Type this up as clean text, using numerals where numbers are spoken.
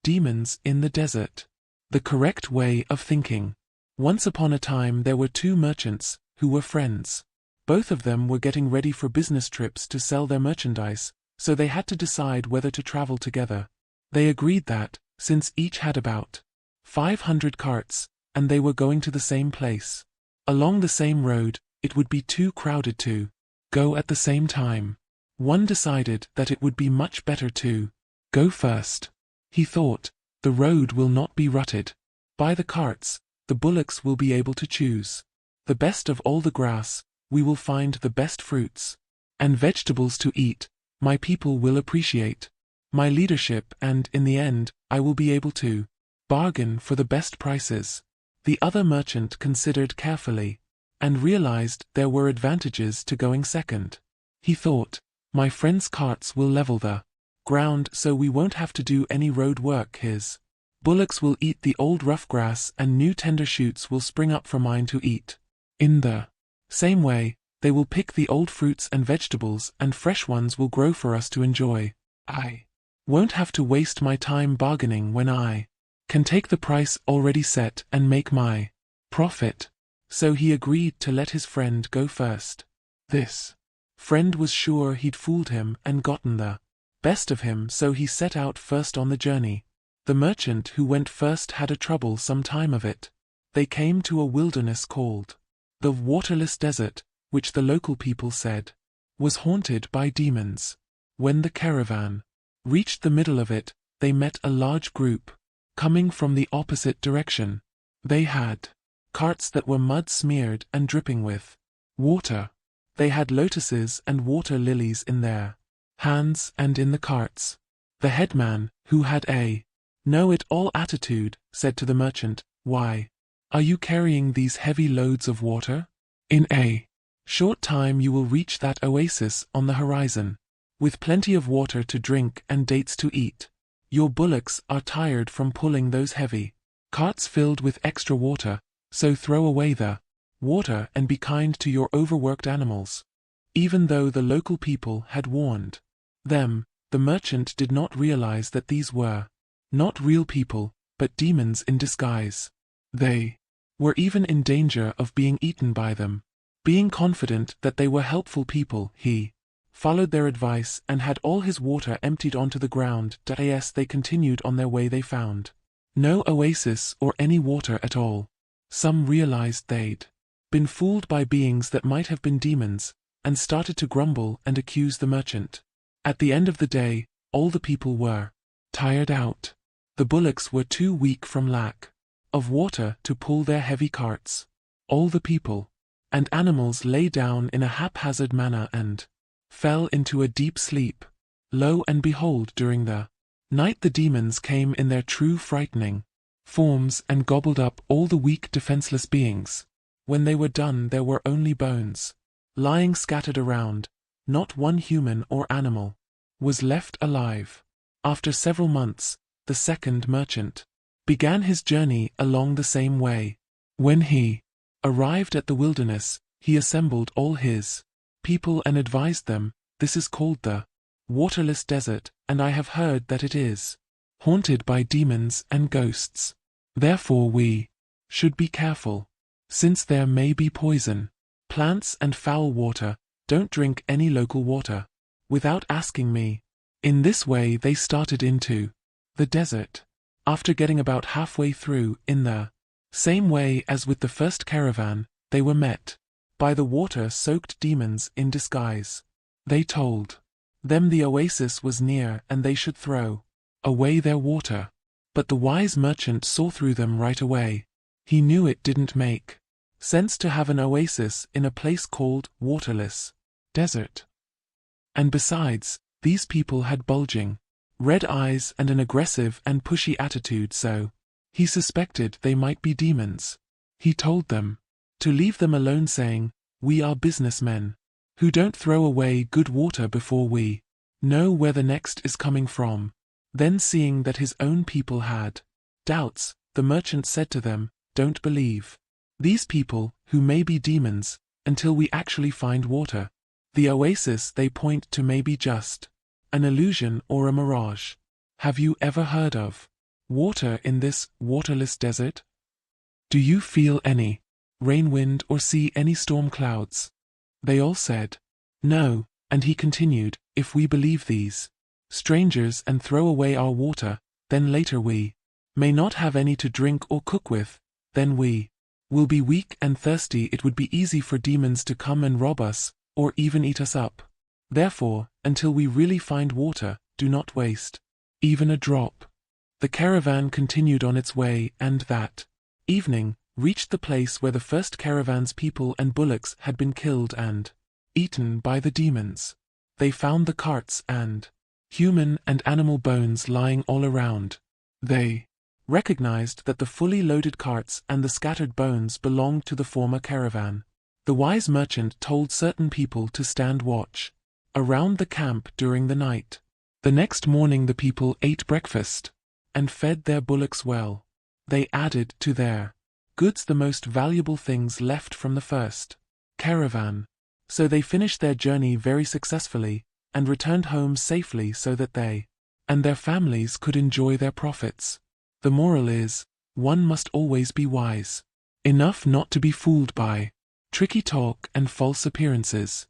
Demons in the Desert. The correct way of thinking. Once upon a time there were two merchants, who were friends. Both of them were getting ready for business trips to sell their merchandise, so they had to decide whether to travel together. They agreed that, since each had about 500 carts, and they were going to the same place, along the same road, it would be too crowded to go at the same time. One decided that it would be much better to go first. He thought, the road will not be rutted. By the carts, the bullocks will be able to choose the best of all the grass, we will find the best fruits and vegetables to eat, my people will appreciate my leadership, and in the end, I will be able to bargain for the best prices. The other merchant considered carefully and realized there were advantages to going second. He thought, my friend's carts will level the ground so we won't have to do any road work. His bullocks will eat the old rough grass and new tender shoots will spring up for mine to eat. In the same way, they will pick the old fruits and vegetables and fresh ones will grow for us to enjoy. I won't have to waste my time bargaining when I can take the price already set and make my profit. So he agreed to let his friend go first. This friend was sure he'd fooled him and gotten the best of him, so he set out first on the journey. The merchant who went first had a troublesome time of it. They came to a wilderness called the Waterless Desert, which the local people said was haunted by demons. When the caravan reached the middle of it, they met a large group coming from the opposite direction. They had carts that were mud-smeared and dripping with water. They had lotuses and water lilies in their hands and in the carts. The headman, who had a know-it-all attitude, said to the merchant, "Why are you carrying these heavy loads of water? In a short time you will reach that oasis on the horizon, with plenty of water to drink and dates to eat. Your bullocks are tired from pulling those heavy carts filled with extra water, so throw away the water and be kind to your overworked animals." Even though the local people had warned them, the merchant did not realize that these were not real people, but demons in disguise. They were even in danger of being eaten by them. Being confident that they were helpful people, he followed their advice and had all his water emptied onto the ground. As they continued on their way, they found no oasis or any water at all. Some realized they'd been fooled by beings that might have been demons, and started to grumble and accuse the merchant. At the end of the day, all the people were tired out. The bullocks were too weak from lack of water to pull their heavy carts. All the people and animals lay down in a haphazard manner and fell into a deep sleep. Lo and behold, during the night the demons came in their true frightening forms and gobbled up all the weak defenseless beings. When they were done, there were only bones lying scattered around. Not one human or animal was left alive. After several months, the second merchant began his journey along the same way. When he arrived at the wilderness, he assembled all his people and advised them, "This is called the Waterless Desert, and I have heard that it is haunted by demons and ghosts. Therefore we should be careful, since there may be poison, plants and foul water. Don't drink any local water without asking me." In this way they started into the desert. After getting about halfway through, in the same way as with the first caravan, they were met by the water-soaked demons in disguise. They told them the oasis was near and they should throw away their water. But the wise merchant saw through them right away. He knew it didn't make sense to have an oasis in a place called Waterless Desert. And besides, these people had bulging red eyes and an aggressive and pushy attitude, so he suspected they might be demons. He told them to leave them alone, saying, "We are businessmen who don't throw away good water before we know where the next is coming from." Then, seeing that his own people had doubts, the merchant said to them, "Don't believe these people, who may be demons, until we actually find water. The oasis they point to may be just an illusion or a mirage. Have you ever heard of water in this waterless desert? Do you feel any rain wind or see any storm clouds? They all said, No, and he continued, if we believe these strangers and throw away our water, then later we may not have any to drink or cook with, then we will be weak and thirsty. It would be easy for demons to come and rob us, or even eat us up. Therefore, until we really find water, do not waste even a drop. The caravan continued on its way and that evening reached the place where the first caravan's people and bullocks had been killed and eaten by the demons. They found the carts and human and animal bones lying all around. They recognized that the fully loaded carts and the scattered bones belonged to the former caravan. The wise merchant told certain people to stand watch around the camp during the night. The next morning the people ate breakfast and fed their bullocks well. They added to their goods the most valuable things left from the first caravan. So they finished their journey very successfully and returned home safely so that they and their families could enjoy their profits. The moral is, one must always be wise enough not to be fooled by tricky talk and false appearances.